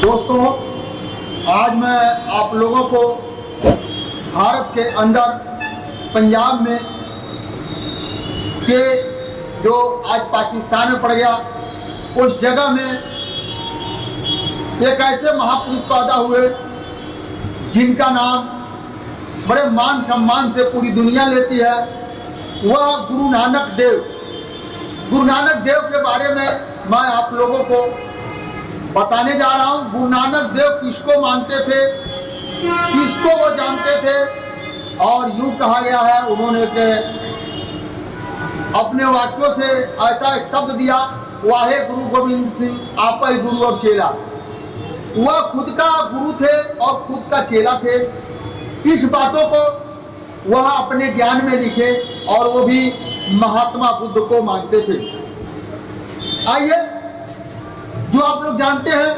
दोस्तों, आज मैं आप लोगों को भारत के अंदर पंजाब में के जो आज पाकिस्तान में पड़ गया उस जगह में एक ऐसे महापुरुष पैदा हुए जिनका नाम बड़े मान सम्मान से पूरी दुनिया लेती है। वह गुरु नानक देव। गुरु नानक देव के बारे में मैं आप लोगों को बताने जा रहा हूँ। गुरु नानक देव किसको मानते थे, किसको वो जानते थे, और यूं कहा गया है उन्होंने के अपने वाक्यों से ऐसा एक शब्द दिया, वाहे गुरु गोविंद सिंह आपै गुरु और चेला। वह खुद का गुरु थे और खुद का चेला थे। इस बातों को वह अपने ज्ञान में लिखे और वो भी महात्मा बुद्ध को मानते थे। आइए, जो आप लोग जानते हैं,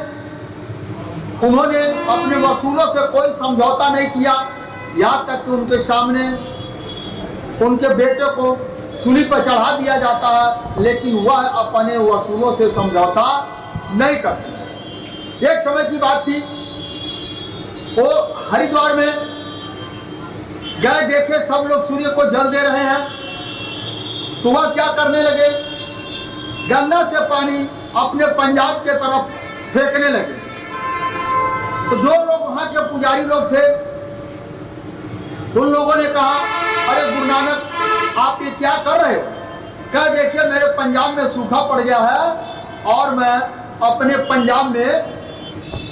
उन्होंने अपने वसूलों से कोई समझौता नहीं किया, यहाँ तक कि उनके सामने उनके बेटे को सूली पर चढ़ा दिया जाता है, लेकिन वह अपने वसूलों से समझौता नहीं करते। एक समय की बात थी, वो हरिद्वार में गए, देखे सब लोग सूर्य को जल दे रहे हैं, तो वह क्या करने लगे, गंगा से पानी अपने पंजाब के तरफ फेंकने लगे। तो जो लोग वहां के पुजारी लोग थे, उन लोगों ने कहा, अरे गुरु नानक आप ये क्या कर रहे हो? कहा देखिए मेरे पंजाब में सूखा पड़ गया है और मैं अपने पंजाब में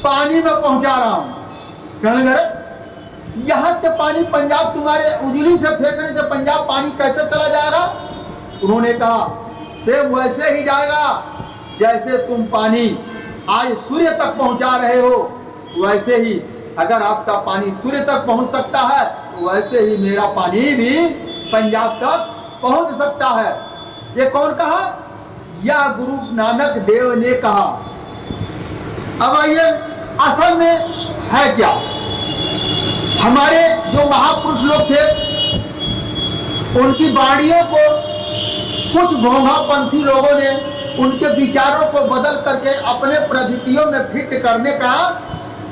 पानी में पहुंचा रहा हूं। कहने लगे यहाँ से पानी पंजाब तुम्हारे उजली से फेंकने से पंजाब पानी कैसे चला जाएगा? उन्होंने कहा सेम वैसे ही जाएगा जैसे तुम पानी आज सूर्य तक पहुंचा रहे हो, वैसे ही अगर आपका पानी सूर्य तक पहुंच सकता है, वैसे ही मेरा पानी भी पंजाब तक पहुंच सकता है। ये कौन कहा? यह गुरु नानक देव ने कहा। अब आइए, असल में है क्या? हमारे जो महापुरुष लोग थे, उनकी वाणियों को कुछ घोंघापंथी लोगों ने उनके विचारों को बदल करके अपने पद्धतियों में फिट करने का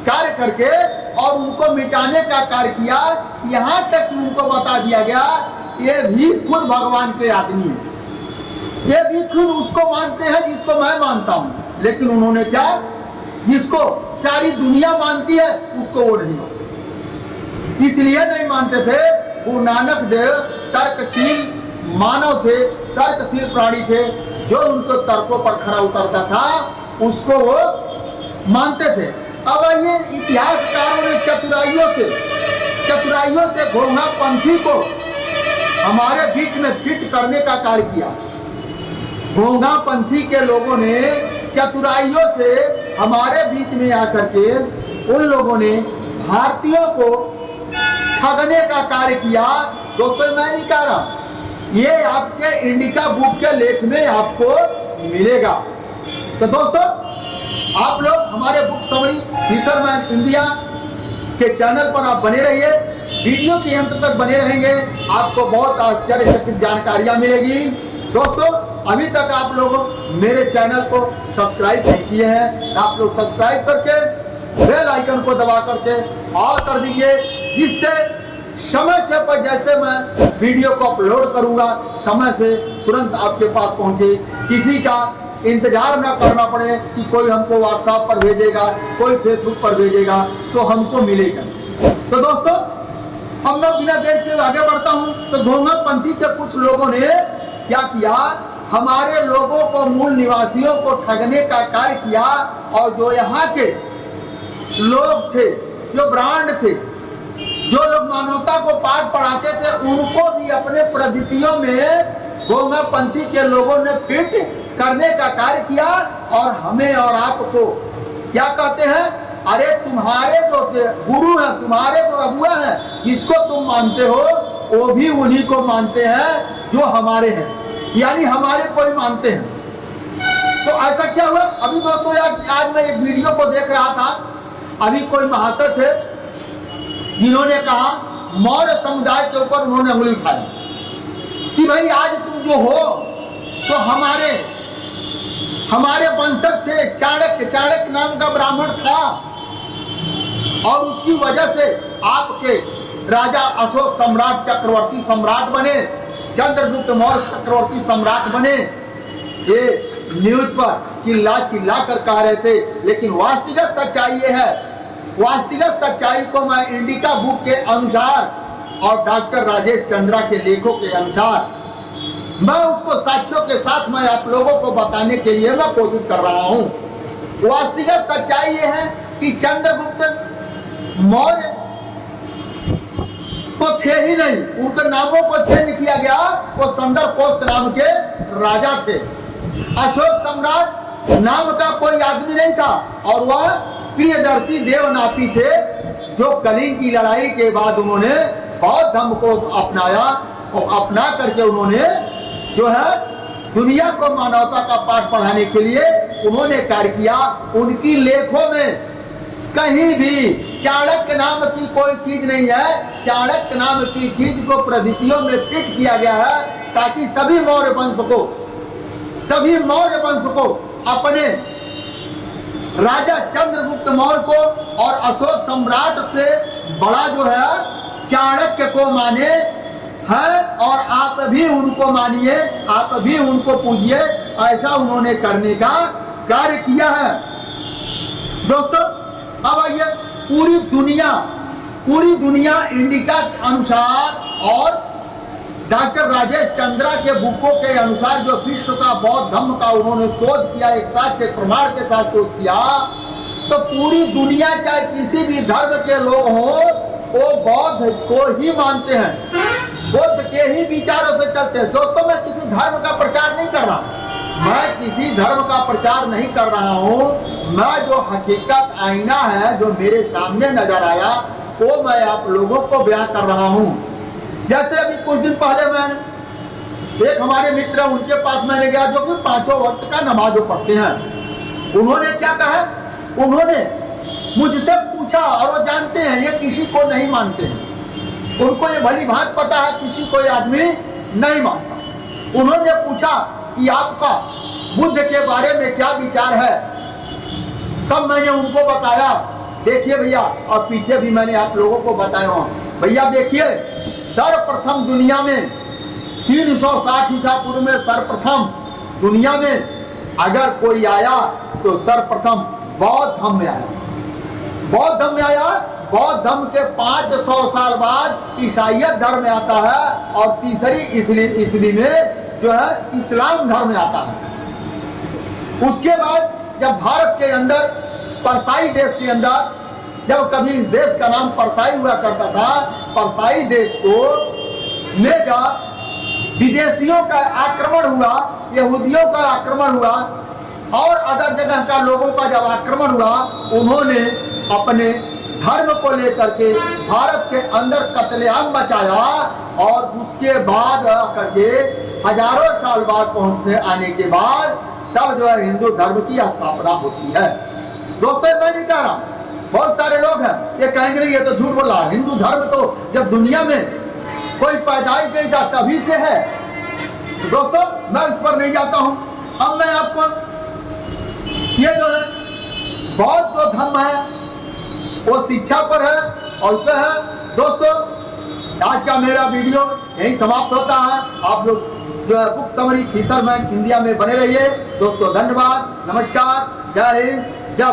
कार्य करके और उनको मिटाने का कार्य किया। यहाँ तक कि उनको बता दिया गया ये भी खुद भगवान के आदमी है, ये भी खुद उसको मानते हैं जिसको मैं मानता हूँ। लेकिन उन्होंने क्या, जिसको सारी दुनिया मानती है उसको वो नहीं मानते। इसलिए नहीं मानते थे। गुरु नानक देव तर्कशील मानव थे, तर्कशील प्राणी थे। जो उनको तर्कों पर खरा उतरता था उसको वो मानते थे। अब ये इतिहासकारों ने चतुराइयों से घोंघापंथी को हमारे बीच में फिट करने का कार्य किया। घोंघापंथी के लोगों ने चतुराइयों से हमारे बीच में आकर के उन लोगों ने भारतीयों को ठगने का कार्य किया। दोस्तों, मैं नहीं कह रहा, ये आपके इंडिका बुक के लेख में आपको मिलेगा। तो दोस्तों, आप लोग हमारे बुक समरी फिशरमैन इंडिया के चैनल पर आप बने रहिए। वीडियो के अंत तक बने रहेंगे, आपको बहुत आश्चर्यचकित जानकारियां मिलेगी। दोस्तों, अभी तक आप लोग मेरे चैनल को सब्सक्राइब नहीं किए हैं, आप लोग सब्सक्राइब करके बेल आइकन को दबा करके ऑल कर दीजिए, जिससे समय से पर जैसे मैं वीडियो को अपलोड करूंगा समय से तुरंत आपके पास पहुंचे। किसी का इंतजार ना करना पड़े कि कोई हमको व्हाट्सएप पर भेजेगा, कोई फेसबुक पर भेजेगा तो हमको मिलेगा। तो दोस्तों, अब मैं बिना देर के आगे बढ़ता हूं। तो घोंघापंथी के कुछ लोगों ने क्या किया, हमारे लोगों को, मूल निवासियों को ठगने का कार्य किया। और जो यहाँ के लोग थे, जो ब्रांड थे, जो लोग मानवता को पाठ पढ़ाते थे, उनको भी अपने पद्धतियों में घोंघापंथी के लोगों ने फिट करने का कार्य किया। और हमें और आपको क्या कहते हैं, अरे तुम्हारे जो गुरु हैं, तुम्हारे जो अगुआ हैं, जिसको तुम मानते हो, वो भी उन्हीं को मानते हैं जो हमारे हैं, यानी हमारे को ही मानते हैं। तो ऐसा क्या हुआ? अभी दोस्तों, आज मैं एक वीडियो को देख रहा था। अभी कोई महाशय थे जिन्होंने कहा, मौर्य समुदाय के ऊपर उन्होंने उंगली उठाई कि भाई आज तुम जो हो तो हमारे वंशज से चाणक्य नाम का ब्राह्मण था और उसकी वजह से आपके राजा अशोक सम्राट चक्रवर्ती सम्राट बने, चंद्रगुप्त मौर्य चक्रवर्ती सम्राट बने। ये न्यूज पर चिल्ला कर कह रहे थे, लेकिन वास्तविक सच्चाई ये है, वास्तविक सच्चाई को मैं इंडिका बुक के अनुसार और डॉक्टर राजेश चंद्रा के लेखों के अनुसार मैं उसको साक्ष्यों के साथ मैं आप लोगों को बताने के लिए मैं कोशिश कर रहा हूं। वास्तविक सच्चाई ये है कि चंद्रगुप्त मौर्य तो थे ही नहीं, उनके नामों को चेंज किया गया। वो संदरकोष्ट नाम के राजा थे। अशोक सम्राट नाम का कोई आदमी नहीं था और वह प्रियदर्शी देवनापी थे, जो कलिंग की लड़ाई के बाद उन्होंने बौद्ध धर्म को अपनाया और अपना करके उन्होंने जो है दुनिया को मानवता का पाठ पढ़ाने के लिए उन्होंने कार्य किया। उनकी लेखों में कहीं भी चाणक्य नाम की कोई चीज नहीं है। चाणक्य नाम की चीज को प्रदितियों में फिट किया गया है ताकि सभी मौर्य वंश को अपने राजा चंद्रगुप्त मौर्य को और अशोक सम्राट से बड़ा जो है चाणक्य को माने है, और आप भी उनको मानिए, आप भी उनको पूजिए। ऐसा उन्होंने करने का कार्य किया है। दोस्तों अब आइए, पूरी दुनिया इंडिका के अनुसार और डॉक्टर राजेश चंद्रा के बुकों के अनुसार जो विश्व का बौद्ध धर्म का उन्होंने शोध किया, एक साथ के प्रमाण के साथ शोध किया, तो पूरी दुनिया चाहे किसी भी धर्म के लोग हों वो बौद्ध को ही मानते हैं, बुद्ध के ही विचारों से चलते हैं। दोस्तों मैं किसी धर्म का प्रचार नहीं कर रहा, मैं किसी धर्म का प्रचार नहीं कर रहा हूँ। मैं जो हकीकत आईना है जो मेरे सामने नजर आया वो मैं आप लोगों को बयां कर रहा हूँ। जैसे अभी कुछ दिन पहले मैं एक हमारे मित्र उनके पास मैंने गया जो कि 5 वक्त का नमाज पढ़ते हैं। उन्होंने क्या कहा, उन्होंने मुझसे पूछा, और वो जानते हैं ये किसी को नहीं मानते हैं, उनको ये भली भांति पता है किसी को आदमी नहीं मानता। उन्होंने पूछा कि आपका बुद्ध के बारे में क्या विचार है। तब मैंने उनको बताया, देखिए भैया, और पीछे भी मैंने आप लोगों को बताया हूँ भैया, देखिए सर्वप्रथम दुनिया में 360 ईसा पूर्व में सर्वप्रथम दुनिया में अगर कोई आया तो सर्वप्रथम बौद्ध धर्म में आया। बौद्ध धर्म में आया, बौद्ध धर्म के 500 साल बाद ईसाईयत धर्म में आता है और तीसरी ईस्वी में जो है इस्लाम धर्म में आता है। उसके बाद जब भारत के अंदर परसाई देश के अंदर जब कभी इस देश का नाम परसाई हुआ करता था, परसाई देश को में जब विदेशियों का आक्रमण हुआ, यहूदियों का आक्रमण हुआ और अदर जगह का लोगों का जब आक्रमण हुआ, उन्होंने अपने धर्म को लेकर के भारत के अंदर कत्लेआम मचाया और उसके बाद करके हजारों साल बाद पहुंचने आने के बाद तब जो है हिंदू धर्म की स्थापना होती है। दोस्तों मैं नहीं कह रहा, बहुत सारे लोग हैं ये कहेंगे ये तो झूठ बोला, हिंदू धर्म तो जब दुनिया में कोई पैदाइश नहीं था तभी से है। दोस्तों मैं उस पर नहीं जाता हूं। अब मैं आपको ये जो है बौद्ध जो धर्म है वो शिक्षा पर है और पे है। दोस्तों आज का मेरा वीडियो यही समाप्त होता है। आप लोग जो है बुक समरी फिशरमैन इंडिया में बने रहिए। दोस्तों धन्यवाद, नमस्कार, जय हिंद, जय भारत।